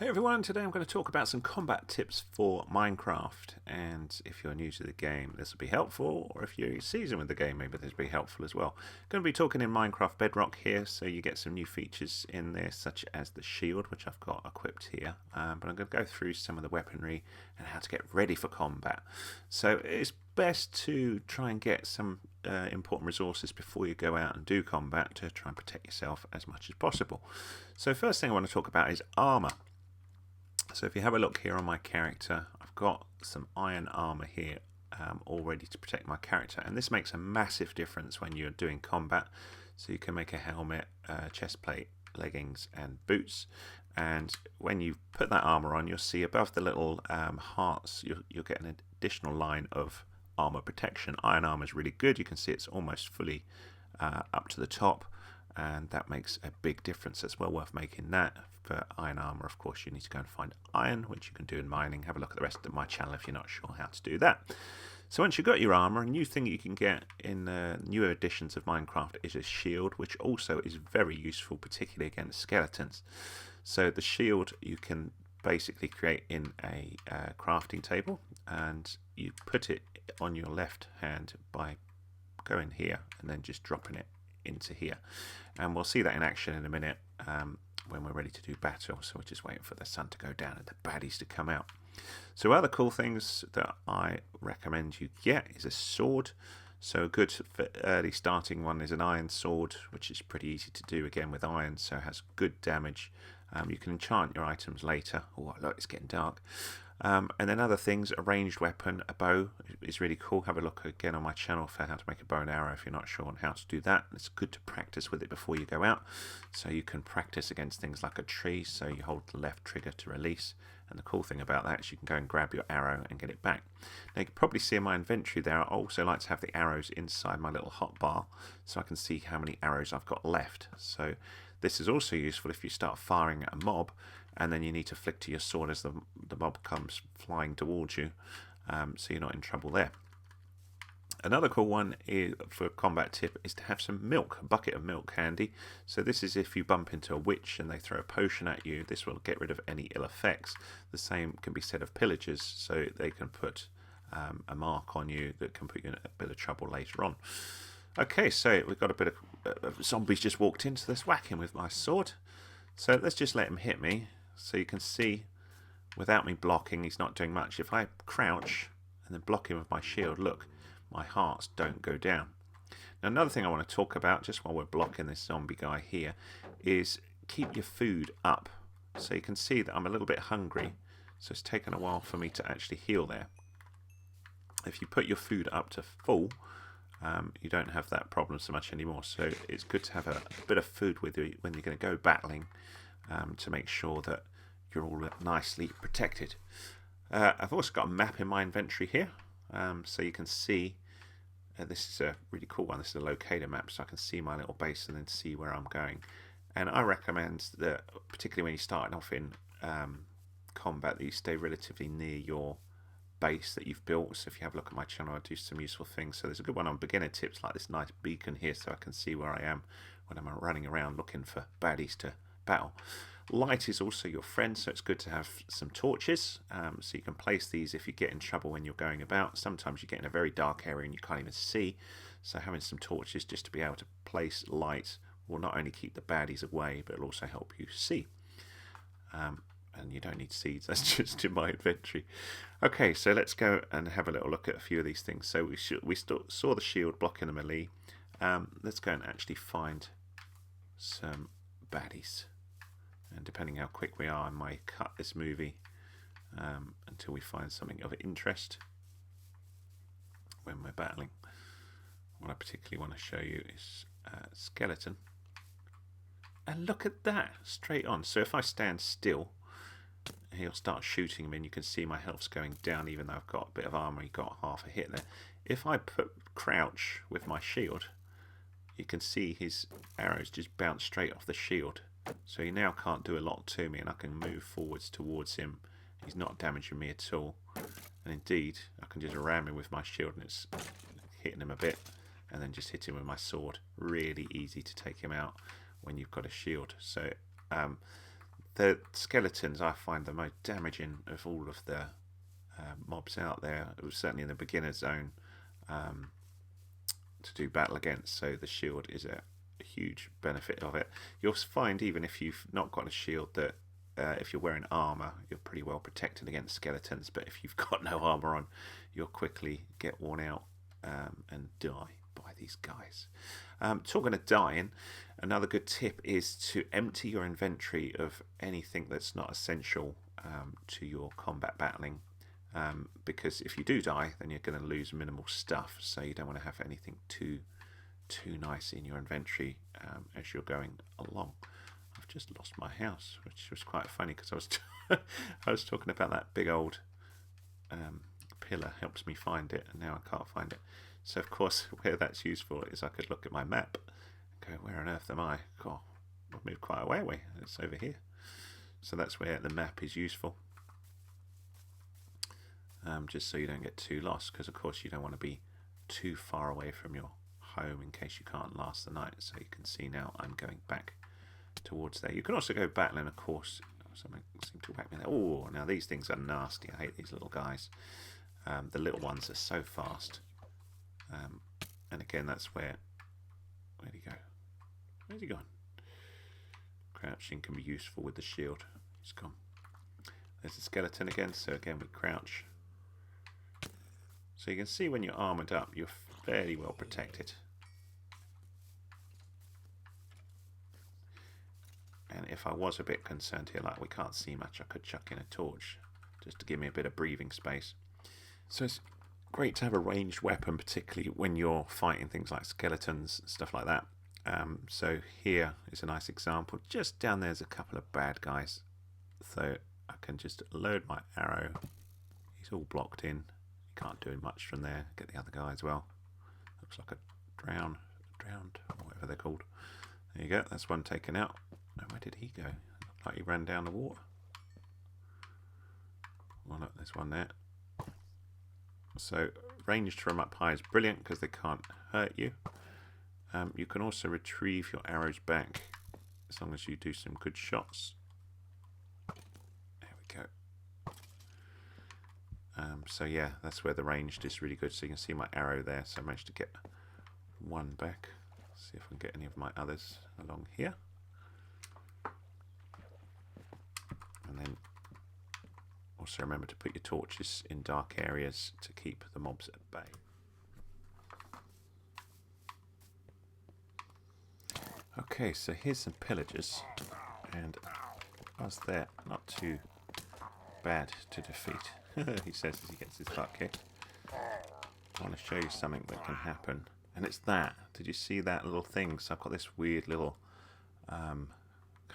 Hey everyone, today I'm going to talk about some combat tips for Minecraft, and if you're new to the game this will be helpful, or if you're seasoned with the game maybe this will be helpful as well. I'm going to be talking in Minecraft Bedrock here, so you get some new features in there such as the shield, which I've got equipped here, but I'm going to go through some of the weaponry and how to get ready for combat. So it's best to try and get some important resources before you go out and do combat to try and protect yourself as much as possible. So first thing I want to talk about is armour. So if you have a look here on my character, I've got some iron armour here all ready to protect my character, and this makes a massive difference when you're doing combat. So you can make a helmet, chest plate, leggings and boots, and when you put that armour on, you'll see above the little hearts you'll get an additional line of armour protection. Iron armour is really good. You can see it's almost fully up to the top, and that makes a big difference. It's well worth making that. For iron armour, of course, you need to go and find iron, which you can do in mining. Have a look at the rest of my channel if you're not sure how to do that. So once you've got your armour, a new thing you can get in newer editions of Minecraft is a shield, which also is very useful, particularly against skeletons. So the shield you can basically create in a crafting table, and you put it on your left hand by going here and then just dropping it into here, and we'll see that in action in a minute when we're ready to do battle. So we're just waiting for the sun to go down and the baddies to come out. So other cool things that I recommend you get is a sword. So a good early starting one is an iron sword, which is pretty easy to do again with iron, so it has good damage. You can enchant your items later. Oh look, it's getting dark. And then other things, a ranged weapon, a bow is really cool. Have a look again on my channel for how to make a bow and arrow if you're not sure on how to do that. It's good to practice with it before you go out, so you can practice against things like a tree. So you hold the left trigger to release, and the cool thing about that is you can go and grab your arrow and get it back. Now you can probably see in my inventory there, I also like to have the arrows inside my little hotbar so I can see how many arrows I've got left. So this is also useful if you start firing at a mob and then you need to flick to your sword as the mob comes flying towards you, so you're not in trouble there. Another cool one for a combat tip is to have some milk, a bucket of milk handy. So this is if you bump into a witch and they throw a potion at you, this will get rid of any ill effects. The same can be said of pillagers, so they can put a mark on you that can put you in a bit of trouble later on. Okay, so we've got a bit of zombies just walked in, so let's whack him with my sword. So let's just let him hit me. So you can see, without me blocking, he's not doing much. If I crouch and then block him with my shield, look, my hearts don't go down. Now another thing I want to talk about, just while we're blocking this zombie guy here, is keep your food up. So you can see that I'm a little bit hungry, so it's taken a while for me to actually heal there. If you put your food up to full, you don't have that problem so much anymore. So it's good to have a bit of food with you when you're going to go battling, to make sure that you're all nicely protected. I've also got a map in my inventory here, so you can see, this is a really cool one. This is a locator map, so I can see my little base and then see where I'm going. And I recommend that, particularly when you're starting off in combat, that you stay relatively near your base that you've built. So if you have a look at my channel, I do some useful things. So there's a good one on beginner tips, like this nice beacon here, so I can see where I am when I'm running around looking for baddies to battle. Light is also your friend, so it's good to have some torches, so you can place these if you get in trouble when you're going about. Sometimes you get in a very dark area and you can't even see, so having some torches just to be able to place light will not only keep the baddies away, but it'll also help you see. And you don't need seeds, that's just in my inventory. Okay, so let's go and have a little look at a few of these things. So we saw the shield blocking the melee. Let's go and actually find some baddies. And depending how quick we are, I might cut this movie until we find something of interest when we're battling. What I particularly want to show you is a skeleton. And look at that, straight on. So if I stand still, he'll start shooting me, and you can see my health's going down even though I've got a bit of armour. He got half a hit there. If I crouch with my shield, you can see his arrows just bounce straight off the shield. So he now can't do a lot to me, and I can move forwards towards him. He's not damaging me at all. And indeed, I can just ram him with my shield, and it's hitting him a bit, and then just hit him with my sword. Really easy to take him out when you've got a shield. So the skeletons I find the most damaging of all of the mobs out there. It was certainly in the beginner zone to do battle against, so the shield is a huge benefit of it. You'll find even if you've not got a shield that if you're wearing armour, you're pretty well protected against skeletons, but if you've got no armour on, you'll quickly get worn out and die by these guys. Talking of dying, another good tip is to empty your inventory of anything that's not essential to your combat battling, because if you do die, then you're going to lose minimal stuff, so you don't want to have anything too nice in your inventory as you're going along. I've just lost my house, which was quite funny because I was I was talking about that big old pillar helps me find it, and now I can't find it. So of course, where that's useful is I could look at my map and go, where on earth am I? God, I've moved quite a way away. It's over here. So that's where the map is useful, just so you don't get too lost, because of course you don't want to be too far away from your home in case you can't last the night. So you can see now I'm going back towards there. You can also go battling, of course. Something seemed to whack me there. Oh, now these things are nasty. I hate these little guys. The little ones are so fast. And again, that's where'd he go? Where's he gone? Crouching can be useful with the shield. He's gone. There's the skeleton again, so again we crouch. So you can see when you're armoured up, you're fairly well protected. And if I was a bit concerned here, like we can't see much, I could chuck in a torch just to give me a bit of breathing space. So it's great to have a ranged weapon, particularly when you're fighting things like skeletons and stuff like that. So here is a nice example. Just down there's a couple of bad guys. So I can just load my arrow. He's all blocked in. You can't do much from there. Get the other guy as well. Looks like a drowned, or whatever they're called. There you go. That's one taken out. And where did he go? Looked like he ran down the water. Well, look, there's one there. So ranged from up high is brilliant because they can't hurt you. You can also retrieve your arrows back as long as you do some good shots. There we go. So yeah, that's where the ranged is really good. So you can see my arrow there. So I managed to get one back. See if I can get any of my others along here. And then also remember to put your torches in dark areas to keep the mobs at bay. Okay, so here's some pillagers, and us there, not too bad to defeat, he says as he gets his butt kicked. I want to show you something that can happen, and it's that. Did you see that little thing? So I've got this weird little kind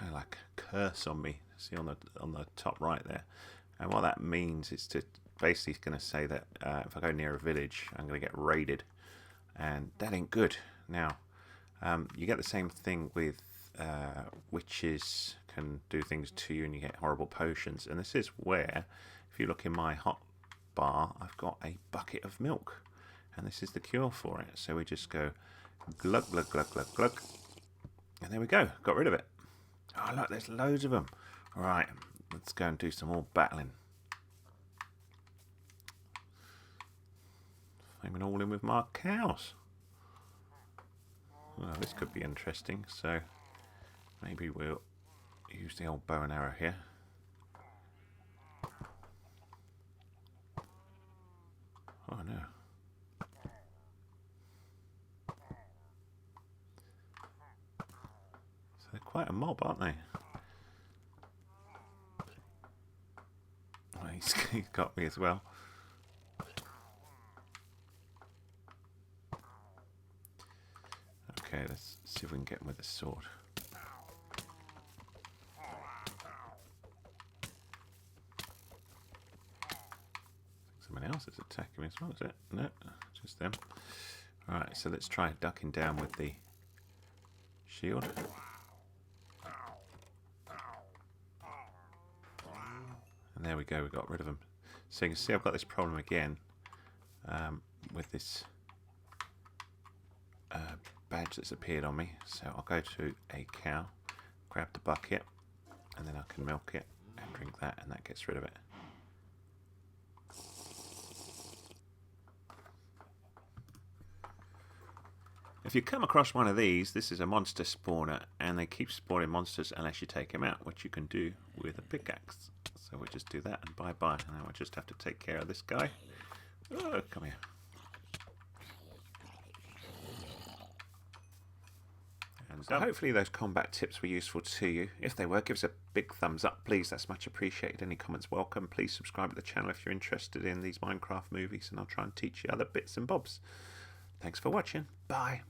of like curse on me. See on the top right there, and what that means is to basically going to say that if I go near a village, I'm going to get raided, and that ain't good. Now. You get the same thing with witches can do things to you and you get horrible potions. And this is where, if you look in my hot bar, I've got a bucket of milk. And this is the cure for it. So we just go glug, glug, glug, glug, glug. And there we go. Got rid of it. Oh, look, there's loads of them. All right, let's go and do some more battling. I'm all in with my cows. Well, this could be interesting, so maybe we'll use the old bow and arrow here. Oh no. So they're quite a mob, aren't they? Oh, he's got me as well. Okay, let's see if we can get him with a sword. Someone else is attacking me as well, is it? No, just them. Alright, so let's try ducking down with the shield. And there we go, we got rid of them. So you can see I've got this problem again with this badge that's appeared on me. So I'll go to a cow, grab the bucket, and then I can milk it and drink that, and that gets rid of it. If you come across one of these, this is a monster spawner, and they keep spawning monsters unless you take them out, which you can do with a pickaxe. So we'll just do that and bye-bye, and then we'll just have to take care of this guy. Oh, come here. And hopefully those combat tips were useful to you. If they were, give us a big thumbs up, please. That's much appreciated. Any comments welcome. Please subscribe to the channel if you're interested in these Minecraft movies, and I'll try and teach you other bits and bobs. Thanks for watching. Bye.